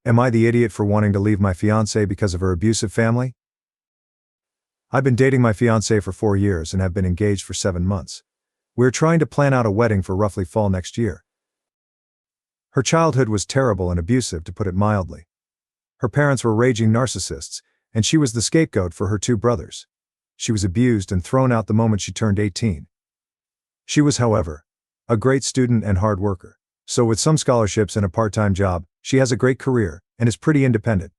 Am I the idiot for wanting to leave my fiancée because of her abusive family? I've been dating my fiancée for 4 years and have been engaged for 7 months. We're trying to plan out a wedding for roughly fall next year. Her childhood was terrible and abusive, to put it mildly. Her parents were raging narcissists, and she was the scapegoat for her 2 brothers. She was abused and thrown out the moment she turned 18. She was, however, a great student and hard worker. So with some scholarships and a part-time job, she has a great career and is pretty independent.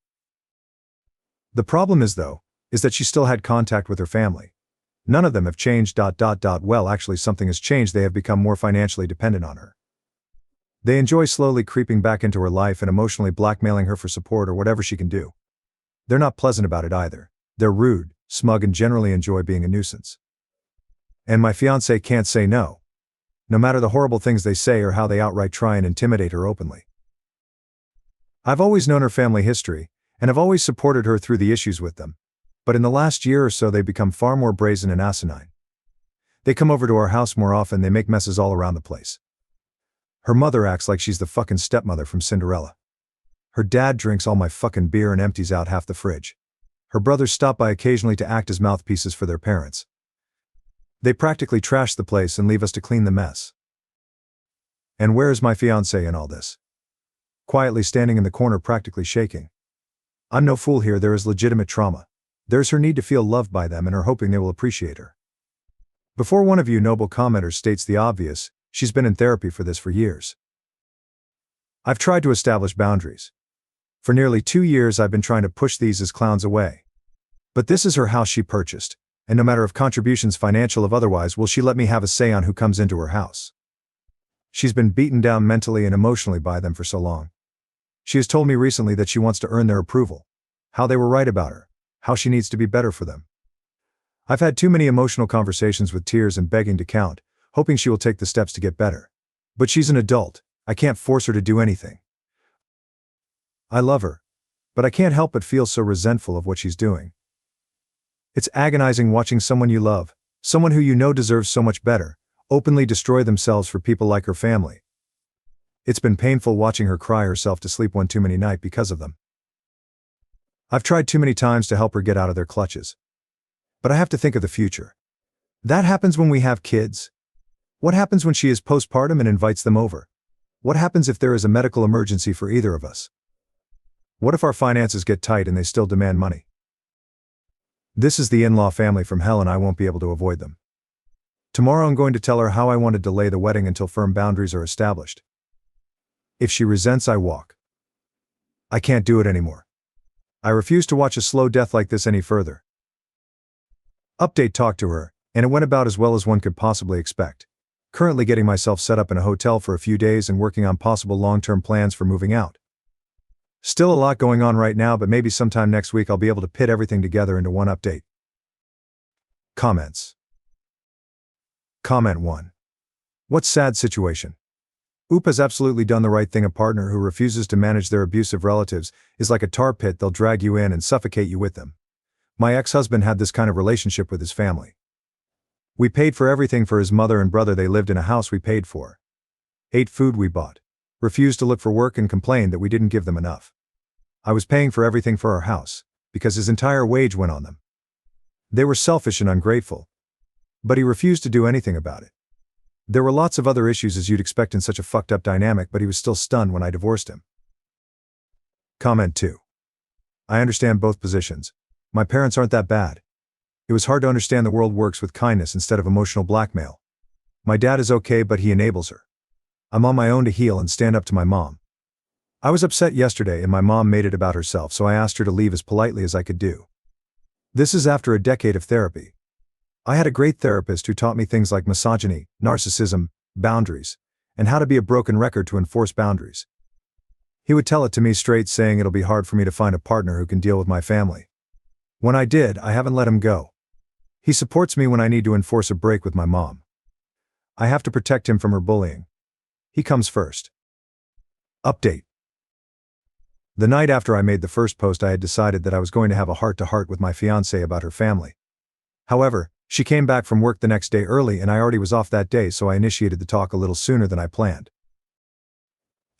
The problem is that she still had contact with her family. None of them have changed. Well, actually something has changed. They have become more financially dependent on her. They enjoy slowly creeping back into her life and emotionally blackmailing her for support or whatever she can do. They're not pleasant about it either. They're rude, smug, and generally enjoy being a nuisance. And my fiancée can't say no, no matter the horrible things they say or how they outright try and intimidate her openly. I've always known her family history, and have always supported her through the issues with them. But in the last year or so they've become far more brazen and asinine. They come over to our house more often, they make messes all around the place. Her mother acts like she's the fucking stepmother from Cinderella. Her dad drinks all my fucking beer and empties out half the fridge. Her brothers stop by occasionally to act as mouthpieces for their parents. They practically trash the place and leave us to clean the mess. And where is my fiancée in all this? Quietly standing in the corner, practically shaking. I'm no fool here, there is legitimate trauma. There's her need to feel loved by them and her hoping they will appreciate her. Before one of you noble commenters states the obvious, she's been in therapy for this for years. I've tried to establish boundaries. For nearly 2 years I've been trying to push these as clowns away. But this is her house she purchased, and no matter if contributions, financial or otherwise, will she let me have a say on who comes into her house. She's been beaten down mentally and emotionally by them for so long. She has told me recently that she wants to earn their approval, how they were right about her, how she needs to be better for them. I've had too many emotional conversations with tears and begging to count, hoping she will take the steps to get better. But she's an adult, I can't force her to do anything. I love her, but I can't help but feel so resentful of what she's doing. It's agonizing watching someone you love, someone who you know deserves so much better, openly destroy themselves for people like her family. It's been painful watching her cry herself to sleep one too many nights because of them. I've tried too many times to help her get out of their clutches. But I have to think of the future. That happens when we have kids. What happens when she is postpartum and invites them over? What happens if there is a medical emergency for either of us? What if our finances get tight and they still demand money? This is the in-law family from hell and I won't be able to avoid them. Tomorrow I'm going to tell her how I want to delay the wedding until firm boundaries are established. If she resents, I walk. I can't do it anymore. I refuse to watch a slow death like this any further. Update: talked to her, and it went about as well as one could possibly expect. Currently getting myself set up in a hotel for a few days and working on possible long-term plans for moving out. Still a lot going on right now, but maybe sometime next week I'll be able to pit everything together into one update. Comments. Comment 1. What sad situation. Oop has absolutely done the right thing. A partner who refuses to manage their abusive relatives is like a tar pit. They'll drag you in and suffocate you with them. My ex-husband had this kind of relationship with his family. We paid for everything for his mother and brother. They lived in a house we paid for. Ate food we bought. Refused to look for work and complained that we didn't give them enough. I was paying for everything for our house, because his entire wage went on them. They were selfish and ungrateful. But he refused to do anything about it. There were lots of other issues as you'd expect in such a fucked up dynamic, but he was still stunned when I divorced him. Comment 2. I understand both positions. My parents aren't that bad. It was hard to understand the world works with kindness instead of emotional blackmail. My dad is okay, but he enables her. I'm on my own to heal and stand up to my mom. I was upset yesterday and my mom made it about herself, so I asked her to leave as politely as I could do. This is after a decade of therapy. I had a great therapist who taught me things like misogyny, narcissism, boundaries, and how to be a broken record to enforce boundaries. He would tell it to me straight, saying it'll be hard for me to find a partner who can deal with my family. When I did, I haven't let him go. He supports me when I need to enforce a break with my mom. I have to protect him from her bullying. He comes first. Update. The night after I made the first post, I had decided that I was going to have a heart-to-heart with my fiancée about her family. However, she came back from work the next day early and I already was off that day, so I initiated the talk a little sooner than I planned.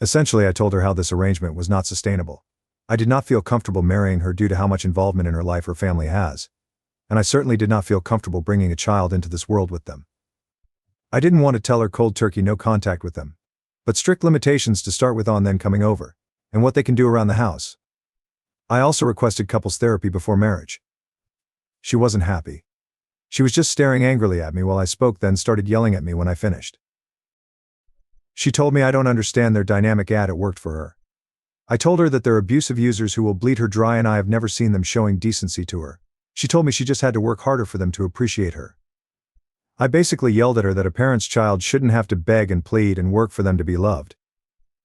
Essentially, I told her how this arrangement was not sustainable. I did not feel comfortable marrying her due to how much involvement in her life her family has. And I certainly did not feel comfortable bringing a child into this world with them. I didn't want to tell her cold turkey no contact with them, but strict limitations to start with on them coming over, and what they can do around the house. I also requested couples therapy before marriage. She wasn't happy. She was just staring angrily at me while I spoke, then started yelling at me when I finished. She told me I don't understand their dynamic, it worked for her. I told her that they're abusive users who will bleed her dry, and I have never seen them showing decency to her. She told me she just had to work harder for them to appreciate her. I basically yelled at her that a parent's child shouldn't have to beg and plead and work for them to be loved.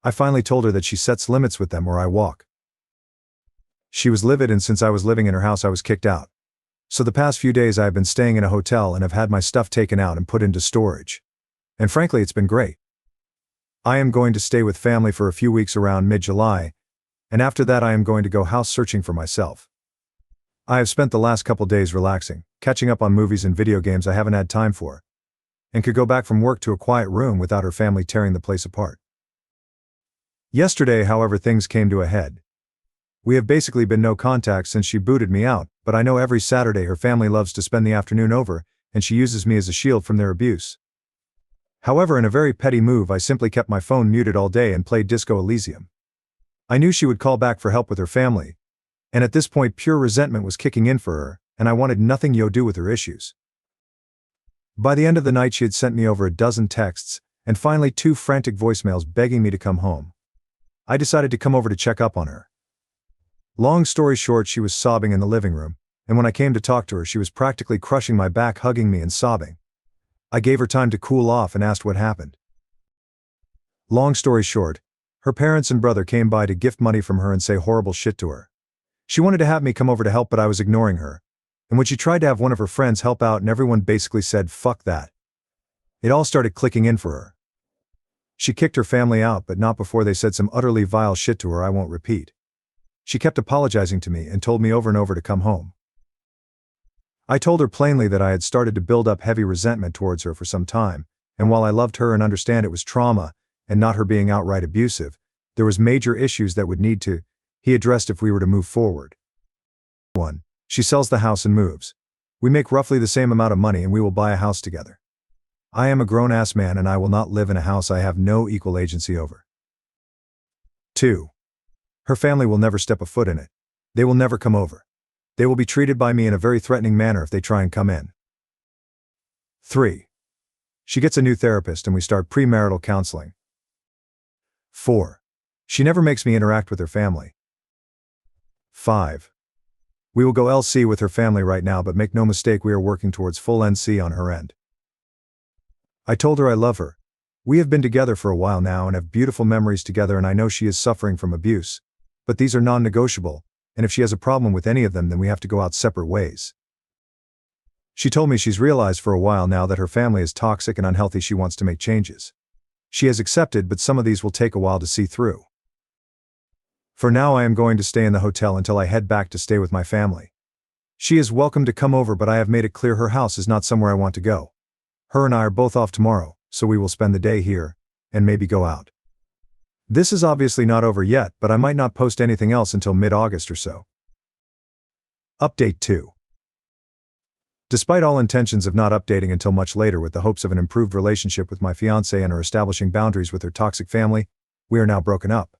I finally told her that she sets limits with them or I walk. She was livid, and since I was living in her house I was kicked out. So the past few days I have been staying in a hotel and have had my stuff taken out and put into storage. And frankly, it's been great. I am going to stay with family for a few weeks around mid-July, and after that I am going to go house searching for myself. I have spent the last couple days relaxing, catching up on movies and video games I haven't had time for, and could go back from work to a quiet room without her family tearing the place apart. Yesterday, however, things came to a head. We have basically been no contact since she booted me out, but I know every Saturday her family loves to spend the afternoon over, and she uses me as a shield from their abuse. However, in a very petty move, I simply kept my phone muted all day and played Disco Elysium. I knew she would call back for help with her family, and at this point pure resentment was kicking in for her, and I wanted nothing to do with her issues. By the end of the night she had sent me over a dozen texts, and finally 2 frantic voicemails begging me to come home. I decided to come over to check up on her. Long story short, she was sobbing in the living room, and when I came to talk to her she was practically crushing my back, hugging me and sobbing. I gave her time to cool off and asked what happened. Long story short, her parents and brother came by to gift money from her and say horrible shit to her. She wanted to have me come over to help, but I was ignoring her. And when she tried to have one of her friends help out, and everyone basically said, fuck that. It all started clicking in for her. She kicked her family out, but not before they said some utterly vile shit to her I won't repeat. She kept apologizing to me and told me over and over to come home. I told her plainly that I had started to build up heavy resentment towards her for some time, and while I loved her and understand it was trauma, and not her being outright abusive, there was major issues that would need to he addressed if we were to move forward. 1. She sells the house and moves. We make roughly the same amount of money and we will buy a house together. I am a grown-ass man and I will not live in a house I have no equal agency over. 2. Her family will never step a foot in it. They will never come over. They will be treated by me in a very threatening manner if they try and come in. 3. She gets a new therapist and we start premarital counseling. 4. She never makes me interact with her family. 5. We will go LC with her family right now, but make no mistake, we are working towards full NC on her end. I told her I love her. We have been together for a while now and have beautiful memories together, and I know she is suffering from abuse, but these are non-negotiable, and if she has a problem with any of them then we have to go out separate ways. She told me she's realized for a while now that her family is toxic and unhealthy. She wants to make changes. She has accepted, but some of these will take a while to see through. For now I am going to stay in the hotel until I head back to stay with my family. She is welcome to come over, but I have made it clear her house is not somewhere I want to go. Her and I are both off tomorrow, so we will spend the day here, and maybe go out. This is obviously not over yet, but I might not post anything else until mid-August or so. Update 2. Despite all intentions of not updating until much later with the hopes of an improved relationship with my fiancée and her establishing boundaries with her toxic family, we are now broken up.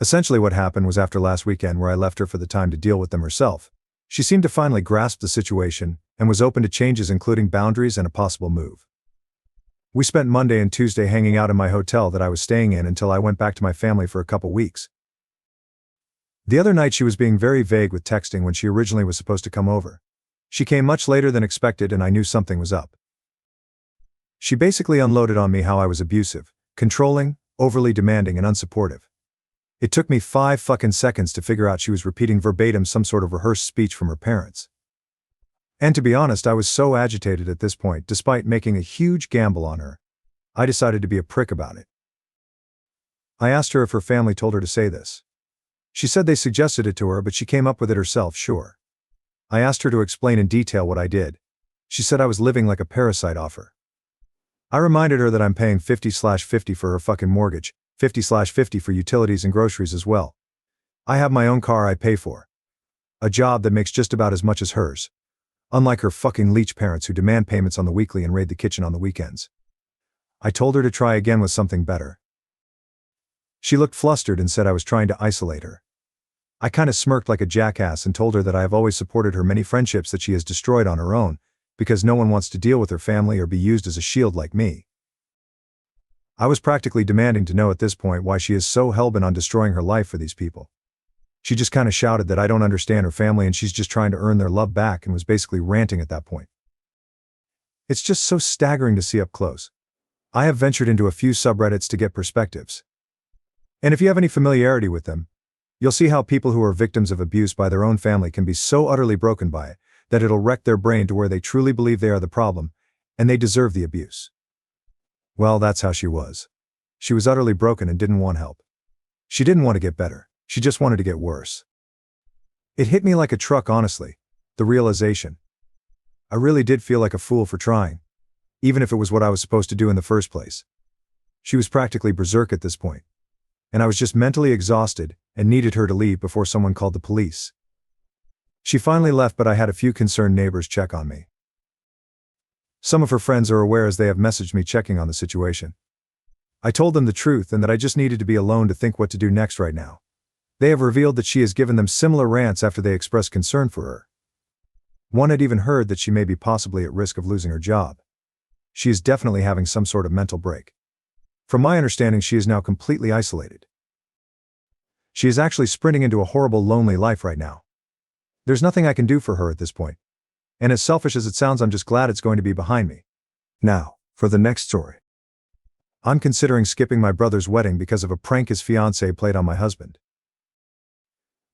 Essentially what happened was, after last weekend where I left her for the time to deal with them herself, she seemed to finally grasp the situation and was open to changes, including boundaries and a possible move. We spent Monday and Tuesday hanging out in my hotel that I was staying in until I went back to my family for a couple weeks. The other night she was being very vague with texting when she originally was supposed to come over. She came much later than expected and I knew something was up. She basically unloaded on me how I was abusive, controlling, overly demanding and unsupportive. It took me 5 fucking seconds to figure out she was repeating verbatim some sort of rehearsed speech from her parents. And to be honest, I was so agitated at this point, despite making a huge gamble on her, I decided to be a prick about it. I asked her if her family told her to say this. She said they suggested it to her, but she came up with it herself, sure. I asked her to explain in detail what I did. She said I was living like a parasite off her. I reminded her that I'm paying 50/50 for her fucking mortgage, 50/50 for utilities and groceries as well. I have my own car I pay for. A job that makes just about as much as hers. Unlike her fucking leech parents who demand payments on the weekly and raid the kitchen on the weekends. I told her to try again with something better. She looked flustered and said I was trying to isolate her. I kinda smirked like a jackass and told her that I have always supported her many friendships that she has destroyed on her own, because no one wants to deal with her family or be used as a shield like me. I was practically demanding to know at this point why she is so hellbent on destroying her life for these people. She just kinda shouted that I don't understand her family and she's just trying to earn their love back and was basically ranting at that point. It's just so staggering to see up close. I have ventured into a few subreddits to get perspectives. And if you have any familiarity with them, you'll see how people who are victims of abuse by their own family can be so utterly broken by it, that it'll wreck their brain to where they truly believe they are the problem, and they deserve the abuse. Well, that's how she was. She was utterly broken and didn't want help. She didn't want to get better, she just wanted to get worse. It hit me like a truck, honestly, the realization. I really did feel like a fool for trying, even if it was what I was supposed to do in the first place. She was practically berserk at this point. And I was just mentally exhausted and needed her to leave before someone called the police. She finally left, but I had a few concerned neighbors check on me. Some of her friends are aware as they have messaged me checking on the situation. I told them the truth and that I just needed to be alone to think what to do next right now. They have revealed that she has given them similar rants after they expressed concern for her. One had even heard that she may be possibly at risk of losing her job. She is definitely having some sort of mental break. From my understanding, she is now completely isolated. She is actually sprinting into a horrible, lonely life right now. There's nothing I can do for her at this point. And as selfish as it sounds, I'm just glad it's going to be behind me. Now, for the next story. I'm considering skipping my brother's wedding because of a prank his fiancée played on my husband.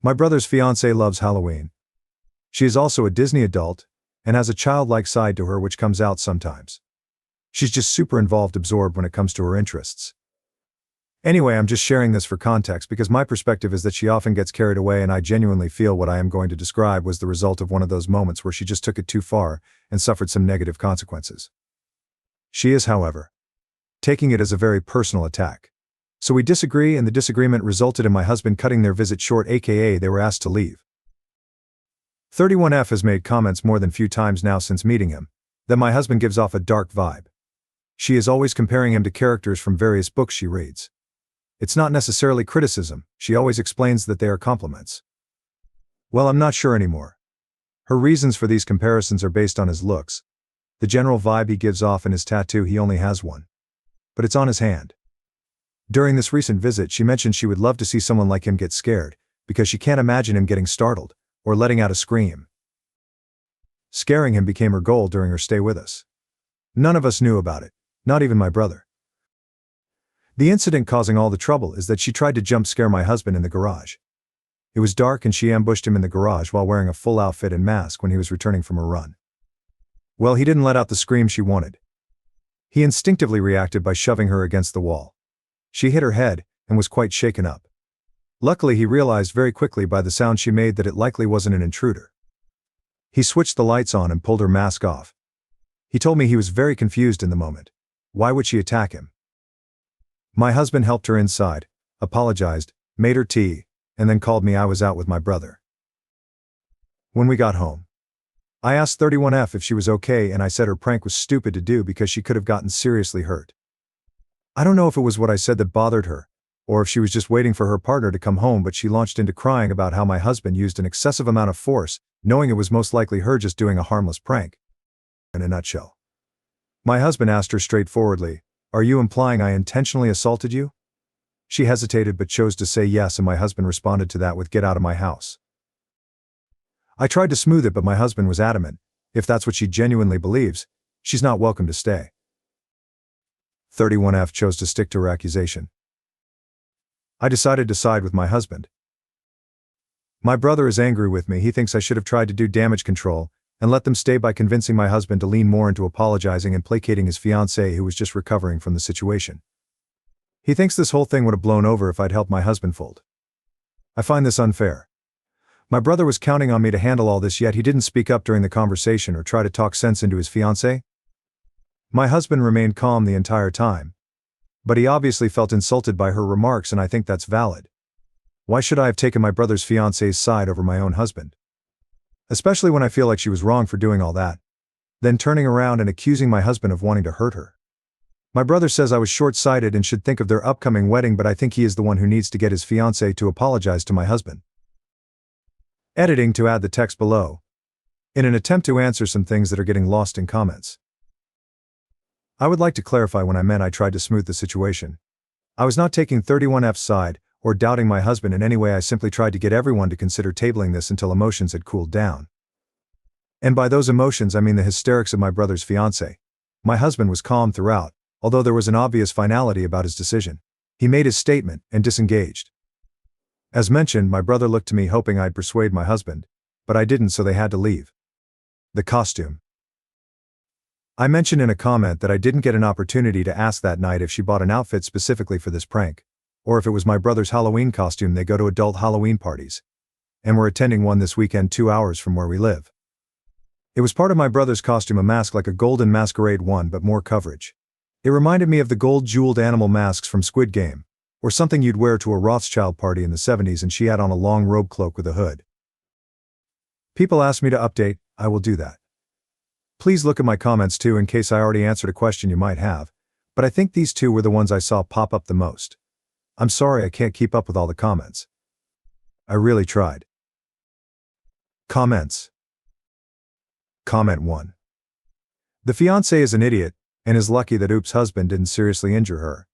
My brother's fiancée loves Halloween. She is also a Disney adult, and has a childlike side to her which comes out sometimes. She's just super absorbed when it comes to her interests. Anyway, I'm just sharing this for context because my perspective is that she often gets carried away, and I genuinely feel what I am going to describe was the result of one of those moments where she just took it too far and suffered some negative consequences. She is, however, taking it as a very personal attack. So we disagree, and the disagreement resulted in my husband cutting their visit short, aka they were asked to leave. 31F has made comments more than few times now since meeting him, that my husband gives off a dark vibe. She is always comparing him to characters from various books she reads. It's not necessarily criticism, she always explains that they are compliments. Well, I'm not sure anymore. Her reasons for these comparisons are based on his looks, the general vibe he gives off, and his tattoo. He only has one. But it's on his hand. During this recent visit, she mentioned she would love to see someone like him get scared, because she can't imagine him getting startled, or letting out a scream. Scaring him became her goal during her stay with us. None of us knew about it. Not even my brother. The incident causing all the trouble is that she tried to jump scare my husband in the garage. It was dark and she ambushed him in the garage while wearing a full outfit and mask when he was returning from a run. Well, he didn't let out the scream she wanted. He instinctively reacted by shoving her against the wall. She hit her head and was quite shaken up. Luckily, he realized very quickly by the sound she made that it likely wasn't an intruder. He switched the lights on and pulled her mask off. He told me he was very confused in the moment. Why would she attack him? My husband helped her inside, apologized, made her tea, and then called me. I was out with my brother. When we got home, I asked 31F if she was okay, and I said her prank was stupid to do because she could have gotten seriously hurt. I don't know if it was what I said that bothered her, or if she was just waiting for her partner to come home, but she launched into crying about how my husband used an excessive amount of force, knowing it was most likely her just doing a harmless prank. In a nutshell. My husband asked her straightforwardly, "Are you implying I intentionally assaulted you?" She hesitated but chose to say yes, and my husband responded to that with, "Get out of my house." I tried to smooth it, but my husband was adamant. If that's what she genuinely believes, she's not welcome to stay. 31F chose to stick to her accusation. I decided to side with my husband. My brother is angry with me. He thinks I should have tried to do damage control and let them stay by convincing my husband to lean more into apologizing and placating his fiancée, who was just recovering from the situation. He thinks this whole thing would have blown over if I'd helped my husband fold. I find this unfair. My brother was counting on me to handle all this, yet he didn't speak up during the conversation or try to talk sense into his fiancée. My husband remained calm the entire time, but he obviously felt insulted by her remarks, and I think that's valid. Why should I have taken my brother's fiancée's side over my own husband? Especially when I feel like she was wrong for doing all that. Then turning around and accusing my husband of wanting to hurt her. My brother says I was short-sighted and should think of their upcoming wedding, but I think he is the one who needs to get his fiancée to apologize to my husband. Editing to add the text below, in an attempt to answer some things that are getting lost in comments. I would like to clarify when I meant I tried to smooth the situation. I was not taking 31F's side, or doubting my husband in any way. I simply tried to get everyone to consider tabling this until emotions had cooled down. And by those emotions I mean the hysterics of my brother's fiancée. My husband was calm throughout, although there was an obvious finality about his decision. He made his statement and disengaged. As mentioned, my brother looked to me hoping I'd persuade my husband, but I didn't, so they had to leave. The costume. I mentioned in a comment that I didn't get an opportunity to ask that night if she bought an outfit specifically for this prank, or if it was my brother's Halloween costume. They go to adult Halloween parties, and we're attending one this weekend 2 hours from where we live. It was part of my brother's costume, a mask like a golden masquerade one but more coverage. It reminded me of the gold jeweled animal masks from Squid Game, or something you'd wear to a Rothschild party in the 70s, and she had on a long robe cloak with a hood. People asked me to update. I will do that. Please look at my comments too in case I already answered a question you might have, but I think these two were the ones I saw pop up the most. I'm sorry I can't keep up with all the comments. I really tried. Comments. Comment 1. The fiancé is an idiot, and is lucky that Oop's husband didn't seriously injure her.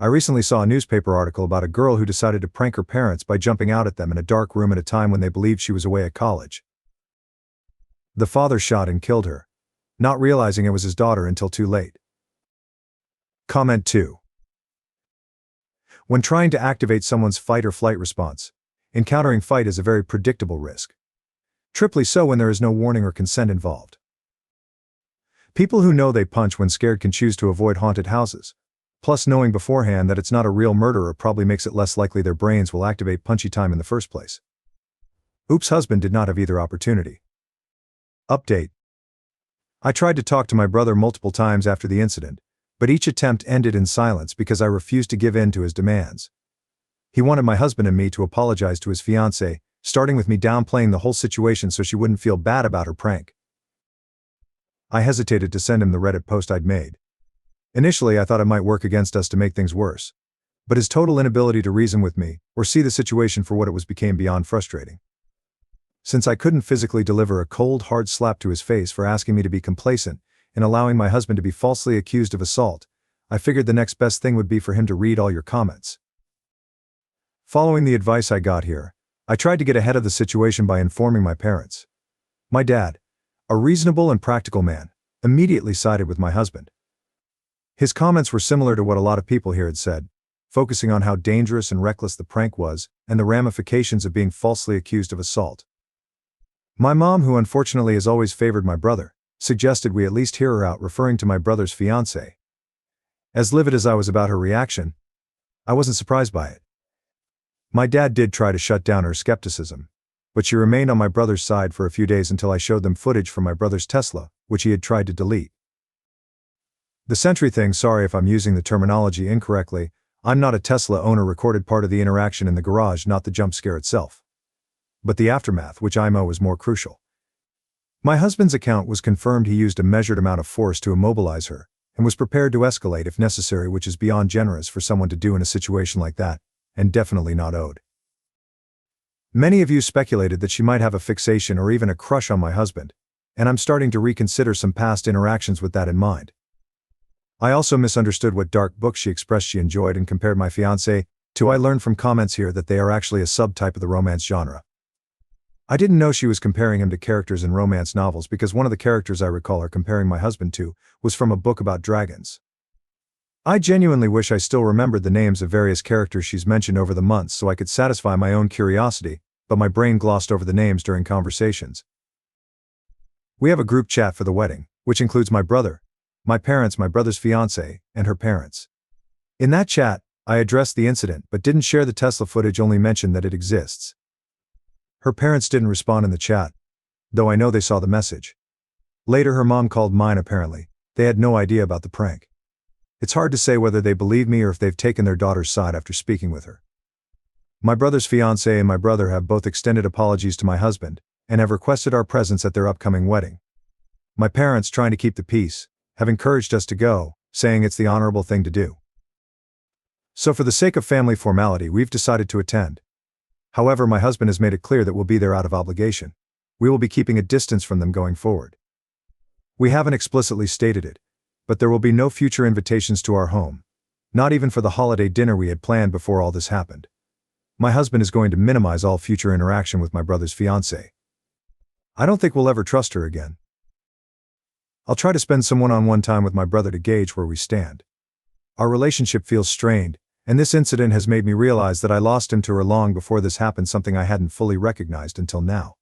I recently saw a newspaper article about a girl who decided to prank her parents by jumping out at them in a dark room at a time when they believed she was away at college. The father shot and killed her, not realizing it was his daughter until too late. Comment 2. When trying to activate someone's fight or flight response, encountering fight is a very predictable risk. Triply so when there is no warning or consent involved. People who know they punch when scared can choose to avoid haunted houses. Plus, knowing beforehand that it's not a real murderer probably makes it less likely their brains will activate punchy time in the first place. Oop's husband did not have either opportunity. Update. I tried to talk to my brother multiple times after the incident, but each attempt ended in silence because I refused to give in to his demands. He wanted my husband and me to apologize to his fiancée, starting with me downplaying the whole situation so she wouldn't feel bad about her prank. I hesitated to send him the Reddit post I'd made. Initially, I thought it might work against us to make things worse, but his total inability to reason with me or see the situation for what it was became beyond frustrating. Since I couldn't physically deliver a cold, hard slap to his face for asking me to be complacent in allowing my husband to be falsely accused of assault, I figured the next best thing would be for him to read all your comments. Following the advice I got here, I tried to get ahead of the situation by informing my parents. My dad, a reasonable and practical man, immediately sided with my husband. His comments were similar to what a lot of people here had said, focusing on how dangerous and reckless the prank was and the ramifications of being falsely accused of assault. My mom, who unfortunately has always favored my brother, suggested we at least hear her out, referring to my brother's fiancée. As livid as I was about her reaction, I wasn't surprised by it. My dad did try to shut down her skepticism, but she remained on my brother's side for a few days until I showed them footage from my brother's Tesla, which he had tried to delete. The Sentry thing, sorry if I'm using the terminology incorrectly, I'm not a Tesla owner, recorded part of the interaction in the garage, not the jump scare itself. But the aftermath, which I know is more crucial. My husband's account was confirmed he used a measured amount of force to immobilize her, and was prepared to escalate if necessary, which is beyond generous for someone to do in a situation like that, and definitely not owed. Many of you speculated that she might have a fixation or even a crush on my husband, and I'm starting to reconsider some past interactions with that in mind. I also misunderstood what dark books she expressed she enjoyed and compared my fiancé to. I learned from comments here that they are actually a subtype of the romance genre. I didn't know she was comparing him to characters in romance novels, because one of the characters I recall her comparing my husband to was from a book about dragons. I genuinely wish I still remembered the names of various characters she's mentioned over the months so I could satisfy my own curiosity, but my brain glossed over the names during conversations. We have a group chat for the wedding, which includes my brother, my parents, my brother's fiancée, and her parents. In that chat, I addressed the incident but didn't share the Tesla footage, only mentioned that it exists. Her parents didn't respond in the chat, though I know they saw the message. Later her mom called mine. Apparently, they had no idea about the prank. It's hard to say whether they believe me or if they've taken their daughter's side after speaking with her. My brother's fiancée and my brother have both extended apologies to my husband, and have requested our presence at their upcoming wedding. My parents, trying to keep the peace, have encouraged us to go, saying it's the honorable thing to do. So for the sake of family formality, we've decided to attend. However, my husband has made it clear that we'll be there out of obligation. We will be keeping a distance from them going forward. We haven't explicitly stated it, but there will be no future invitations to our home, not even for the holiday dinner we had planned before all this happened. My husband is going to minimize all future interaction with my brother's fiancée. I don't think we'll ever trust her again. I'll try to spend some one-on-one time with my brother to gauge where we stand. Our relationship feels strained, and this incident has made me realize that I lost him to her long before this happened, something I hadn't fully recognized until now.